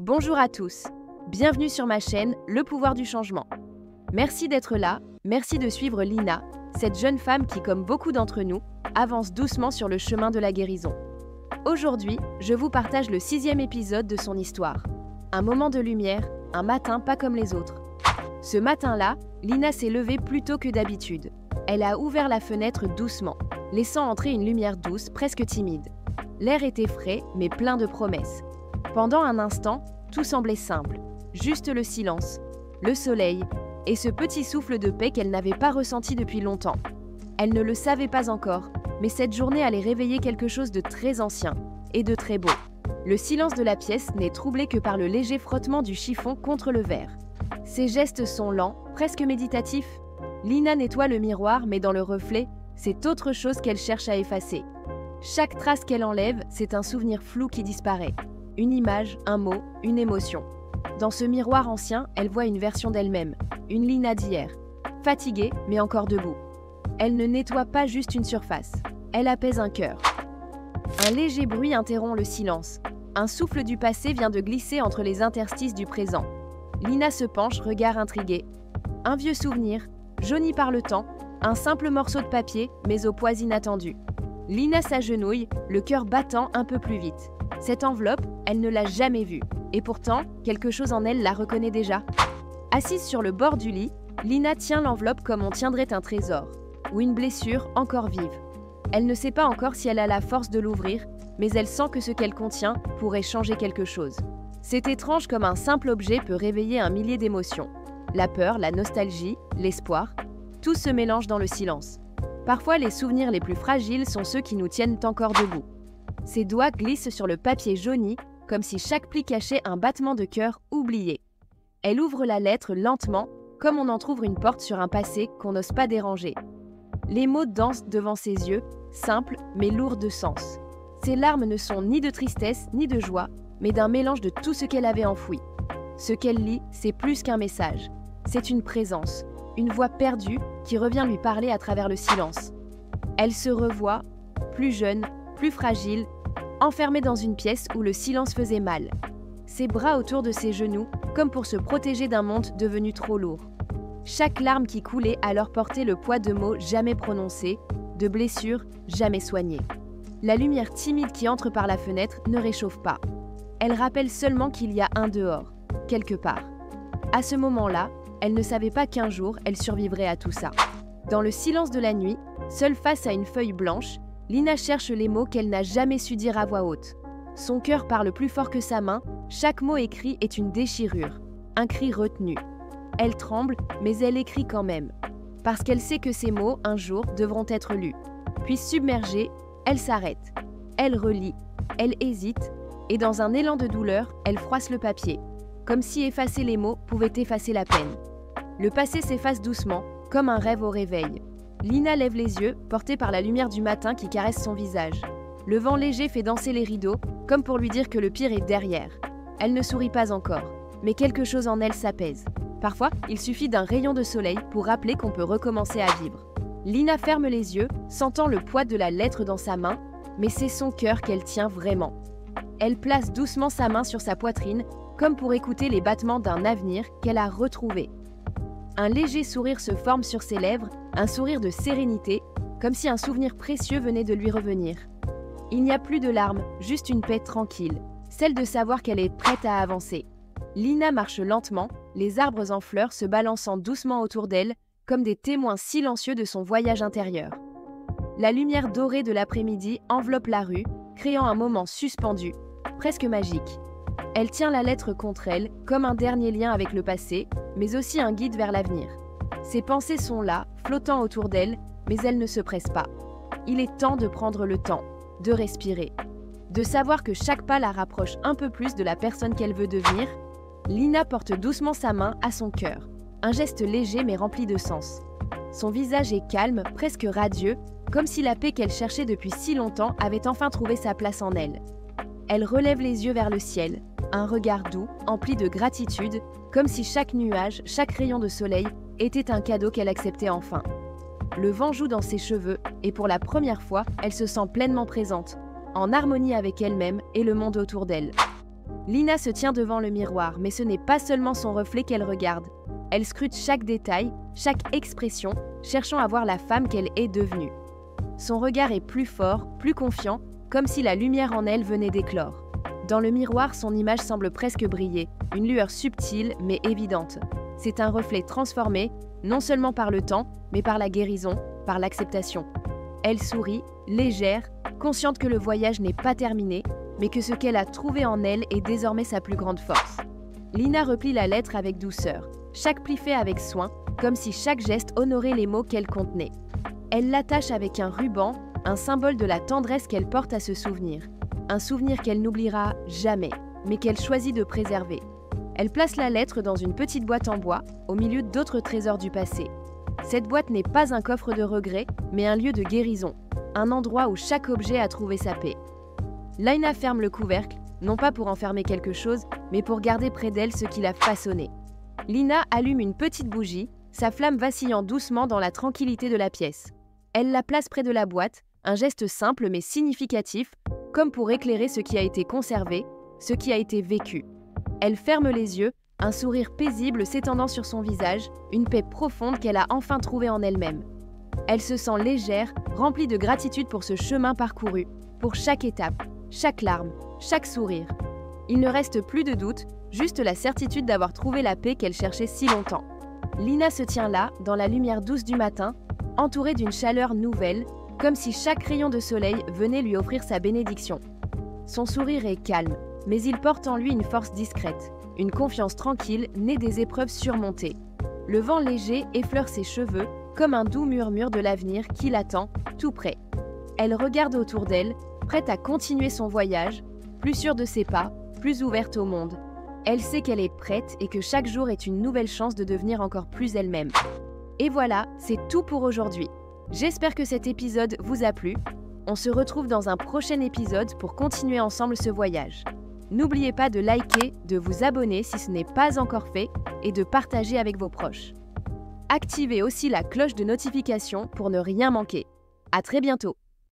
Bonjour à tous, bienvenue sur ma chaîne Le Pouvoir du Changement. Merci d'être là, merci de suivre Lina, cette jeune femme qui, comme beaucoup d'entre nous, avance doucement sur le chemin de la guérison. Aujourd'hui, je vous partage le 6e épisode de son histoire. Un moment de lumière, un matin pas comme les autres. Ce matin-là, Lina s'est levée plus tôt que d'habitude. Elle a ouvert la fenêtre doucement, laissant entrer une lumière douce, presque timide. L'air était frais, mais plein de promesses. Pendant un instant, tout semblait simple. Juste le silence, le soleil et ce petit souffle de paix qu'elle n'avait pas ressenti depuis longtemps. Elle ne le savait pas encore, mais cette journée allait réveiller quelque chose de très ancien et de très beau. Le silence de la pièce n'est troublé que par le léger frottement du chiffon contre le verre. Ses gestes sont lents, presque méditatifs. Lina nettoie le miroir, mais dans le reflet, c'est autre chose qu'elle cherche à effacer. Chaque trace qu'elle enlève, c'est un souvenir flou qui disparaît. Une image, un mot, une émotion. Dans ce miroir ancien, elle voit une version d'elle-même, une Lina d'hier. Fatiguée, mais encore debout. Elle ne nettoie pas juste une surface, elle apaise un cœur. Un léger bruit interrompt le silence. Un souffle du passé vient de glisser entre les interstices du présent. Lina se penche, regard intrigué. Un vieux souvenir, jauni par le temps, un simple morceau de papier, mais au poids inattendu. Lina s'agenouille, le cœur battant un peu plus vite. Cette enveloppe, elle ne l'a jamais vue. Et pourtant, quelque chose en elle la reconnaît déjà. Assise sur le bord du lit, Lina tient l'enveloppe comme on tiendrait un trésor, ou une blessure encore vive. Elle ne sait pas encore si elle a la force de l'ouvrir, mais elle sent que ce qu'elle contient pourrait changer quelque chose. C'est étrange comme un simple objet peut réveiller un millier d'émotions. La peur, la nostalgie, l'espoir, tout se mélange dans le silence. Parfois, les souvenirs les plus fragiles sont ceux qui nous tiennent encore debout. Ses doigts glissent sur le papier jauni, comme si chaque pli cachait un battement de cœur oublié. Elle ouvre la lettre lentement, comme on entrouvre une porte sur un passé qu'on n'ose pas déranger. Les mots dansent devant ses yeux, simples mais lourds de sens. Ses larmes ne sont ni de tristesse ni de joie, mais d'un mélange de tout ce qu'elle avait enfoui. Ce qu'elle lit, c'est plus qu'un message. C'est une présence, une voix perdue qui revient lui parler à travers le silence. Elle se revoit, plus jeune, plus fragile, enfermée dans une pièce où le silence faisait mal. Ses bras autour de ses genoux, comme pour se protéger d'un monde devenu trop lourd. Chaque larme qui coulait alors portait le poids de mots jamais prononcés, de blessures jamais soignées. La lumière timide qui entre par la fenêtre ne réchauffe pas. Elle rappelle seulement qu'il y a un dehors, quelque part. À ce moment-là, elle ne savait pas qu'un jour, elle survivrait à tout ça. Dans le silence de la nuit, seule face à une feuille blanche, Lina cherche les mots qu'elle n'a jamais su dire à voix haute. Son cœur parle plus fort que sa main, chaque mot écrit est une déchirure, un cri retenu. Elle tremble, mais elle écrit quand même. Parce qu'elle sait que ces mots, un jour, devront être lus. Puis submergée, elle s'arrête. Elle relit, elle hésite, et dans un élan de douleur, elle froisse le papier. Comme si effacer les mots pouvait effacer la peine. Le passé s'efface doucement, comme un rêve au réveil. Lina lève les yeux, portée par la lumière du matin qui caresse son visage. Le vent léger fait danser les rideaux, comme pour lui dire que le pire est derrière. Elle ne sourit pas encore, mais quelque chose en elle s'apaise. Parfois, il suffit d'un rayon de soleil pour rappeler qu'on peut recommencer à vivre. Lina ferme les yeux, sentant le poids de la lettre dans sa main, mais c'est son cœur qu'elle tient vraiment. Elle place doucement sa main sur sa poitrine, comme pour écouter les battements d'un avenir qu'elle a retrouvé. Un léger sourire se forme sur ses lèvres, un sourire de sérénité, comme si un souvenir précieux venait de lui revenir. Il n'y a plus de larmes, juste une paix tranquille, celle de savoir qu'elle est prête à avancer. Lina marche lentement, les arbres en fleurs se balançant doucement autour d'elle, comme des témoins silencieux de son voyage intérieur. La lumière dorée de l'après-midi enveloppe la rue, créant un moment suspendu, presque magique. Elle tient la lettre contre elle, comme un dernier lien avec le passé, mais aussi un guide vers l'avenir. Ses pensées sont là, flottant autour d'elle, mais elle ne se presse pas. Il est temps de prendre le temps, de respirer, de savoir que chaque pas la rapproche un peu plus de la personne qu'elle veut devenir. Lina porte doucement sa main à son cœur, un geste léger mais rempli de sens. Son visage est calme, presque radieux, comme si la paix qu'elle cherchait depuis si longtemps avait enfin trouvé sa place en elle. Elle relève les yeux vers le ciel, un regard doux, empli de gratitude, comme si chaque nuage, chaque rayon de soleil était un cadeau qu'elle acceptait enfin. Le vent joue dans ses cheveux et pour la première fois, elle se sent pleinement présente, en harmonie avec elle-même et le monde autour d'elle. Lina se tient devant le miroir, mais ce n'est pas seulement son reflet qu'elle regarde. Elle scrute chaque détail, chaque expression, cherchant à voir la femme qu'elle est devenue. Son regard est plus fort, plus confiant, comme si la lumière en elle venait d'éclore. Dans le miroir, son image semble presque briller, une lueur subtile mais évidente. C'est un reflet transformé, non seulement par le temps, mais par la guérison, par l'acceptation. Elle sourit, légère, consciente que le voyage n'est pas terminé, mais que ce qu'elle a trouvé en elle est désormais sa plus grande force. Lina replie la lettre avec douceur, chaque pli fait avec soin, comme si chaque geste honorait les mots qu'elle contenait. Elle l'attache avec un ruban, un symbole de la tendresse qu'elle porte à ce souvenir. Un souvenir qu'elle n'oubliera jamais, mais qu'elle choisit de préserver. Elle place la lettre dans une petite boîte en bois, au milieu d'autres trésors du passé. Cette boîte n'est pas un coffre de regrets, mais un lieu de guérison, un endroit où chaque objet a trouvé sa paix. Lina ferme le couvercle, non pas pour enfermer quelque chose, mais pour garder près d'elle ce qui l'a façonné. Lina allume une petite bougie, sa flamme vacillant doucement dans la tranquillité de la pièce. Elle la place près de la boîte, un geste simple mais significatif, comme pour éclairer ce qui a été conservé, ce qui a été vécu. Elle ferme les yeux, un sourire paisible s'étendant sur son visage, une paix profonde qu'elle a enfin trouvée en elle-même. Elle se sent légère, remplie de gratitude pour ce chemin parcouru, pour chaque étape, chaque larme, chaque sourire. Il ne reste plus de doute, juste la certitude d'avoir trouvé la paix qu'elle cherchait si longtemps. Lina se tient là, dans la lumière douce du matin, entourée d'une chaleur nouvelle, comme si chaque rayon de soleil venait lui offrir sa bénédiction. Son sourire est calme, mais il porte en lui une force discrète, une confiance tranquille née des épreuves surmontées. Le vent léger effleure ses cheveux, comme un doux murmure de l'avenir qui l'attend, tout près. Elle regarde autour d'elle, prête à continuer son voyage, plus sûre de ses pas, plus ouverte au monde. Elle sait qu'elle est prête et que chaque jour est une nouvelle chance de devenir encore plus elle-même. Et voilà, c'est tout pour aujourd'hui. J'espère que cet épisode vous a plu. On se retrouve dans un prochain épisode pour continuer ensemble ce voyage. N'oubliez pas de liker, de vous abonner si ce n'est pas encore fait et de partager avec vos proches. Activez aussi la cloche de notification pour ne rien manquer. À très bientôt.